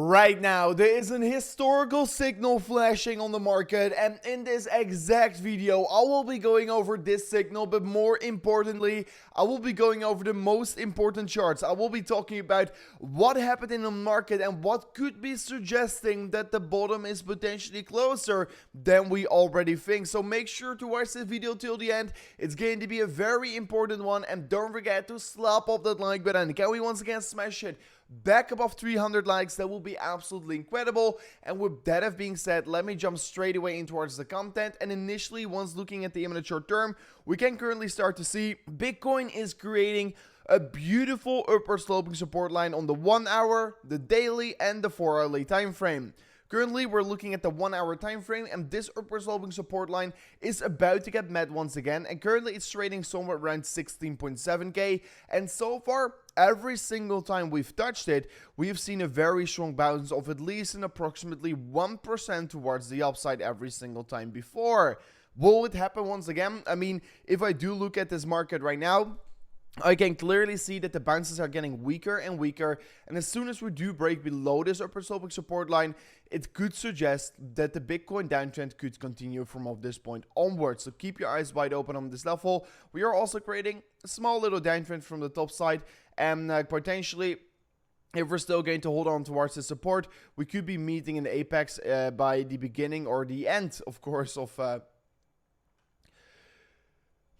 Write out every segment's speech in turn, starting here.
Right now, there is an historical signal flashing on the market, and in this exact video, I will be going over this signal, but more importantly, I will be going over the most important charts. I will be talking about what happened in the market and what could be suggesting that the bottom is potentially closer than we already think. So make sure to watch this video till the end. It's going to be a very important one, and don't forget to slap up that like button. Can we once again smash it back above 300 likes? That will be absolutely incredible. And with that being said, let me jump straight away in towards the content. And initially, once looking at the imminent short term, we can currently start to see Bitcoin is creating a beautiful upward sloping support line on the 1 hour, the daily, and the 4 hourly time frame. Currently, we're looking at the 1 hour time frame, and this upward sloping support line is about to get met once again. And currently, it's trading somewhere around 16.7k. And so far, every single time we've touched it, we have seen a very strong bounce of at least an approximately 1% towards the upside every single time before. Will it happen once again? I mean, if I do look at this market right now, I can clearly see that the bounces are getting weaker and weaker, and as soon as we do break below this upper sloping support line, it could suggest that the Bitcoin downtrend could continue from this point onwards. So keep your eyes wide open on this level. We are also creating a small little downtrend from the top side, and potentially, if we're still going to hold on towards the support, we could be meeting an apex by the beginning or the end, of course, of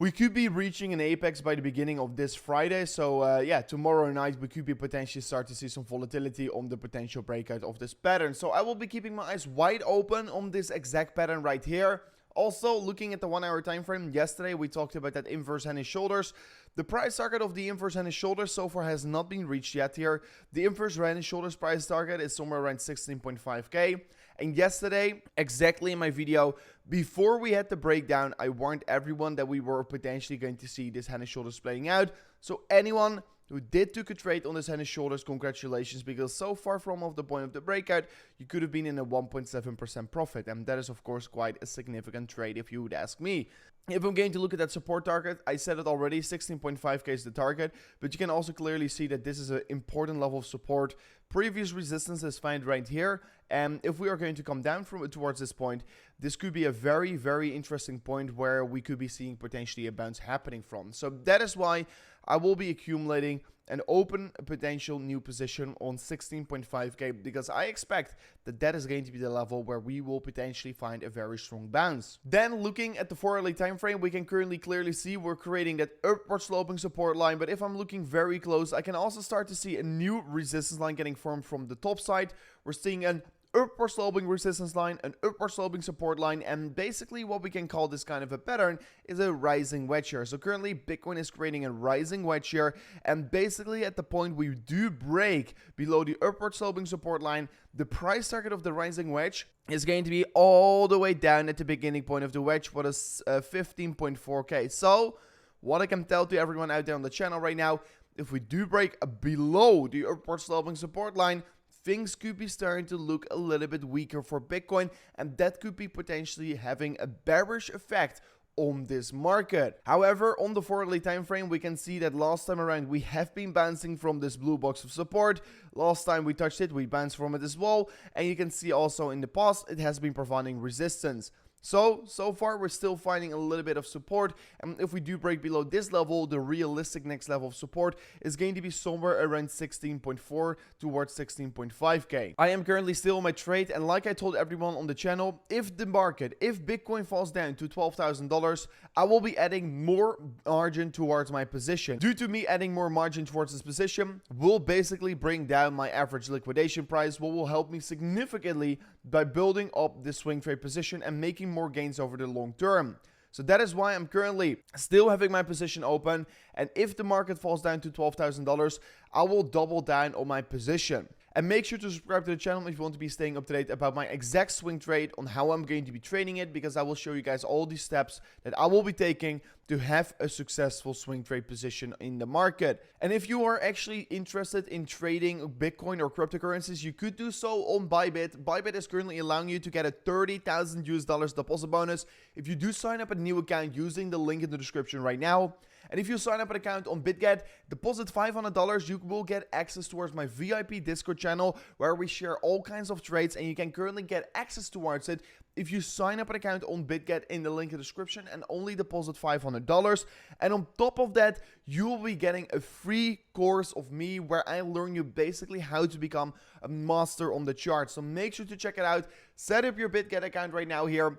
we could be reaching an apex by the beginning of this Friday. So yeah, tomorrow night we could be potentially start to see some volatility on the potential breakout of this pattern. So I will be keeping my eyes wide open on this exact pattern right here. Also, looking at the 1 hour time frame, yesterday we talked about that inverse head and shoulders. The price target of the inverse head and shoulders so far has not been reached yet here. The inverse head and shoulders price target is somewhere around 16.5k. And yesterday, exactly in my video, before we had the breakdown, I warned everyone that we were potentially going to see this head and shoulders playing out. So anyone who did took a trade on this head and shoulders, congratulations, because so far from the point of the breakout, you could have been in a 1.7% profit, and that is of course quite a significant trade if you would ask me. If I'm going to look at that support target, I said it already, 16.5k is the target, but you can also clearly see that this is an important level of support. Previous resistance is found right here, and if we are going to come down from towards this point, this could be a very, very interesting point where we could be seeing potentially a bounce happening from. So that is why I will be accumulating an open potential new position on 16.5k, because I expect that that is going to be the level where we will potentially find a very strong bounce. Then looking at the 4 hourly time frame, we can currently clearly see we're creating that upward sloping support line, but if I'm looking very close, I can also start to see a new resistance line getting formed from the top side. We're seeing an upward sloping resistance line, an upward sloping support line, and basically what we can call this kind of a pattern is a rising wedge here. So currently Bitcoin is creating a rising wedge here, and basically at the point we do break below the upward sloping support line, the price target of the rising wedge is going to be all the way down at the beginning point of the wedge, what is 15.4k. So what I can tell to everyone out there on the channel right now, if we do break below the upward sloping support line, things could be starting to look a little bit weaker for Bitcoin, and that could be potentially having a bearish effect on this market. However, on the 4 hourly time frame, we can see that last time around we have been bouncing from this blue box of support. Last time we touched it, we bounced from it as well, and you can see also in the past it has been providing resistance. So far we're still finding a little bit of support, and if we do break below this level, the realistic next level of support is going to be somewhere around 16.4 towards 16.5k. I am currently still on my trade, and like I told everyone on the channel, if Bitcoin falls down to $12,000, I will be adding more margin towards my position. Due to me adding more margin towards this position, will basically bring down my average liquidation price, what will help me significantly by building up this swing trade position and making more gains over the long term. So that is why I'm currently still having my position open, and if the market falls down to $12,000, I will double down on my position. And make sure to subscribe to the channel if you want to be staying up to date about my exact swing trade, on how I'm going to be trading it, because I will show you guys all these steps that I will be taking to have a successful swing trade position in the market. And if you are actually interested in trading Bitcoin or cryptocurrencies, you could do so on Bybit. Bybit is currently allowing you to get a $30,000 US deposit bonus if you do sign up a new account using the link in the description right now. And if you sign up an account on BitGet, deposit $500, you will get access towards my VIP Discord channel where we share all kinds of trades, and you can currently get access towards it if you sign up an account on BitGet in the link in the description and only deposit $500. And on top of that, you will be getting a free course of me where I learn you basically how to become a master on the chart. So make sure to check it out. Set up your BitGet account right now here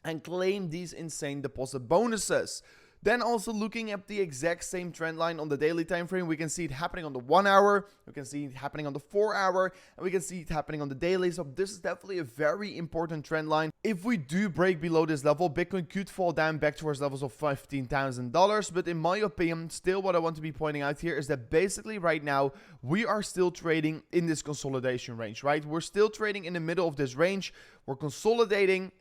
and claim these insane deposit bonuses. Then also looking at the exact same trend line on the daily time frame, we can see it happening on the 1 hour, we can see it happening on the 4 hour, and we can see it happening on the daily. So this is definitely a very important trend line. If we do break below this level, Bitcoin could fall down back towards levels of $15,000. But in my opinion, still what I want to be pointing out here is that basically right now, we are still trading in this consolidation range, right? We're still trading in the middle of this range. We're consolidating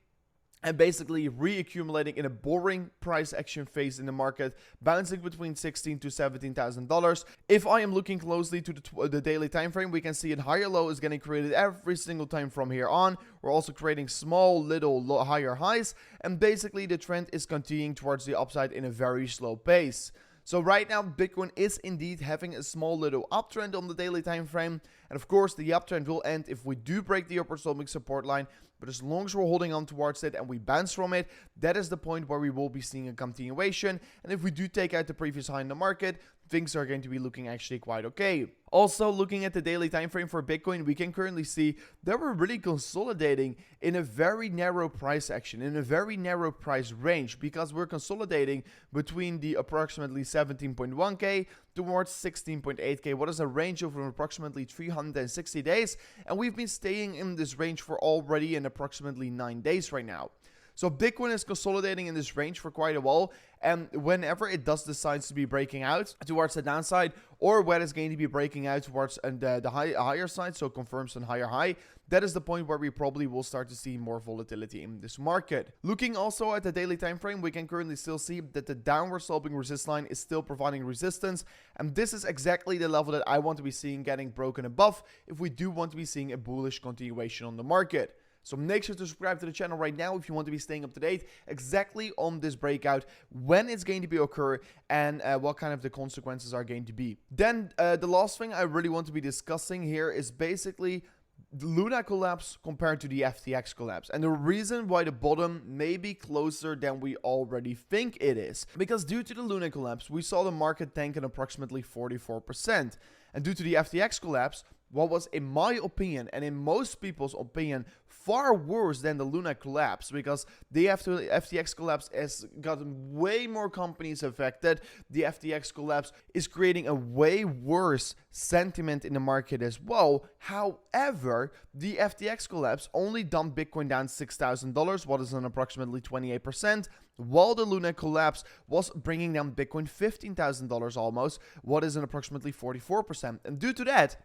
and basically reaccumulating in a boring price action phase in the market, bouncing between $16,000 to $17,000. If I am looking closely to the daily time frame, we can see a higher low is getting created every single time from here on. We're also creating small little higher highs, and basically the trend is continuing towards the upside in a very slow pace. So right now, Bitcoin is indeed having a small little uptrend on the daily time frame. And of course, the uptrend will end if we do break the upper stomach support line. But as long as we're holding on towards it and we bounce from it, that is the point where we will be seeing a continuation. And if we do take out the previous high in the market, things are going to be looking actually quite okay. Also, looking at the daily time frame for Bitcoin, we can currently see that we're really consolidating in a very narrow price action, in a very narrow price range, because we're consolidating between the approximately 17.1k towards 16.8k. What is a range of approximately 360 days? And we've been staying in this range for already in approximately 9 days right now. So Bitcoin is consolidating in this range for quite a while, and whenever it does decide to be breaking out towards the downside, or when it's going to be breaking out towards the higher side, so confirms a higher high, that is the point where we probably will start to see more volatility in this market. Looking also at the daily time frame, we can currently still see that the downward sloping resist line is still providing resistance, and this is exactly the level that I want to be seeing getting broken above if we do want to be seeing a bullish continuation on the market. So make sure to subscribe to the channel right now if you want to be staying up to date exactly on this breakout, when it's going to be occur, and what kind of the consequences are going to be. Then the last thing I really want to be discussing here is basically the Luna collapse compared to the FTX collapse. And the reason why the bottom may be closer than we already think it is, because due to the Luna collapse, we saw the market tank in approximately 44%. And due to the FTX collapse, what was, in my opinion, and in most people's opinion, far worse than the Luna collapse, because the FTX collapse has gotten way more companies affected. The FTX collapse is creating a way worse sentiment in the market as well. However, the FTX collapse only dumped Bitcoin down $6,000, what is an approximately 28%, while the Luna collapse was bringing down Bitcoin $15,000 almost, what is an approximately 44%. And due to that,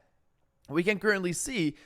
we can currently see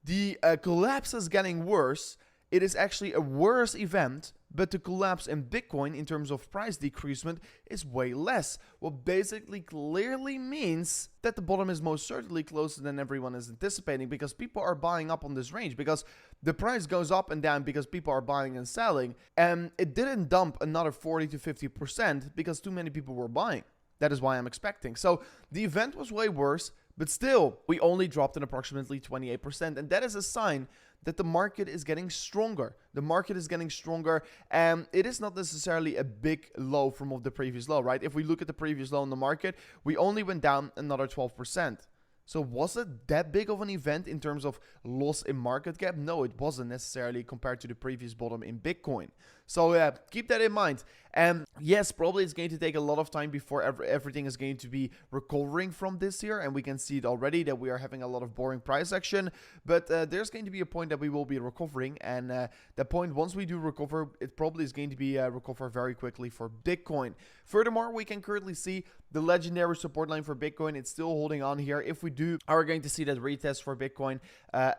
the collapse is getting worse. It is actually a worse event, but the collapse in Bitcoin in terms of price decreasement is way less. What basically clearly means that the bottom is most certainly closer than everyone is anticipating, because people are buying up on this range, because the price goes up and down because people are buying and selling, and it didn't dump another 40 to 50% because too many people were buying. That is why I'm expecting. So the event was way worse, but still, we only dropped an approximately 28%, and that is a sign that the market is getting stronger. The market is getting stronger, and it is not necessarily a big low from the previous low, right? If we look at the previous low in the market, we only went down another 12%. So was it that big of an event in terms of loss in market cap? No, it wasn't necessarily compared to the previous bottom in Bitcoin. So keep that in mind. And yes, probably it's going to take a lot of time before everything is going to be recovering from this year. And we can see it already that we are having a lot of boring price action. But there's going to be a point that we will be recovering. And that point, once we do recover, it probably is going to be recover very quickly for Bitcoin. Furthermore, we can currently see the legendary support line for Bitcoin. It's still holding on here. If we are going to see that retest for Bitcoin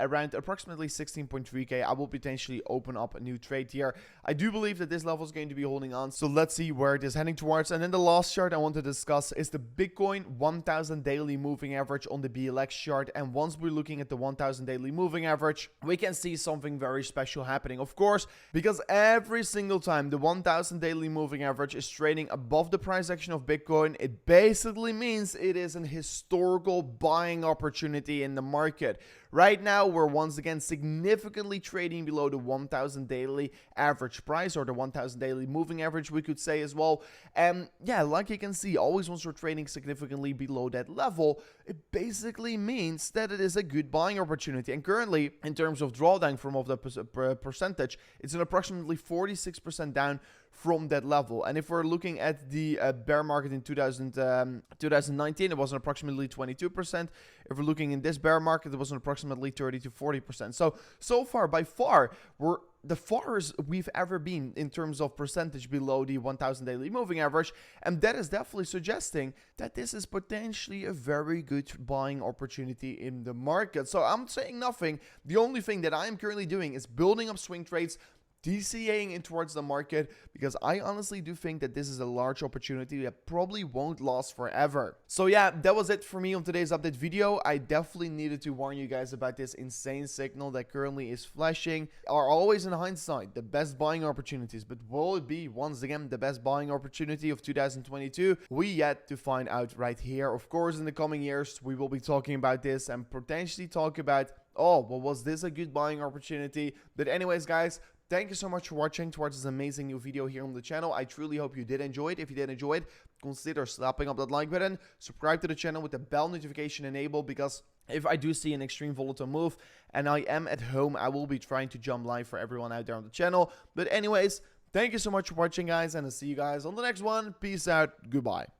around approximately 16.3k, I will potentially open up a new trade here. I do believe that this level is going to be holding on. So let's see where it is heading towards. And then the last chart I want to discuss is the Bitcoin 1000 daily moving average on the BLX chart. And once we're looking at the 1000 daily moving average, we can see something very special happening. Of course, because every single time the 1000 daily moving average is trading above the price action of Bitcoin, it basically means it is an historical buying opportunity in the market. Right now, we're once again significantly trading below the 1000 daily average price, or the 1000 daily moving average, we could say as well. And yeah, like you can see, always once we're trading significantly below that level, it basically means that it is a good buying opportunity. And currently, in terms of drawdown from of the percentage, it's an approximately 46% down from that level. And if we're looking at the bear market in 2019, it was an approximately 22%. If we're looking in this bear market, it was an approximately 30 to 40%. So far, by far, we're the farthest we've ever been in terms of percentage below the 1000 daily moving average. And that is definitely suggesting that this is potentially a very good buying opportunity in the market. So I'm saying nothing. The only thing that I'm currently doing is building up swing trades, DCAing in towards the market, because I honestly do think that this is a large opportunity that probably won't last forever. So yeah, that was it for me on today's update video. I definitely needed to warn you guys about this insane signal that currently is flashing. Are always in hindsight the best buying opportunities, but will it be once again the best buying opportunity of 2022? We yet to find out right here. Of course, in the coming years, we will be talking about this and potentially talk about, oh, well, was this a good buying opportunity? But anyways, guys, thank you so much for watching towards this amazing new video here on the channel. I truly hope you did enjoy it. If you did enjoy it, consider slapping up that like button, subscribe to the channel with the bell notification enabled, because if I do see an extreme volatile move and I am at home, I will be trying to jump live for everyone out there on the channel. But anyways, thank you so much for watching, guys, and I'll see you guys on the next one. Peace out. Goodbye.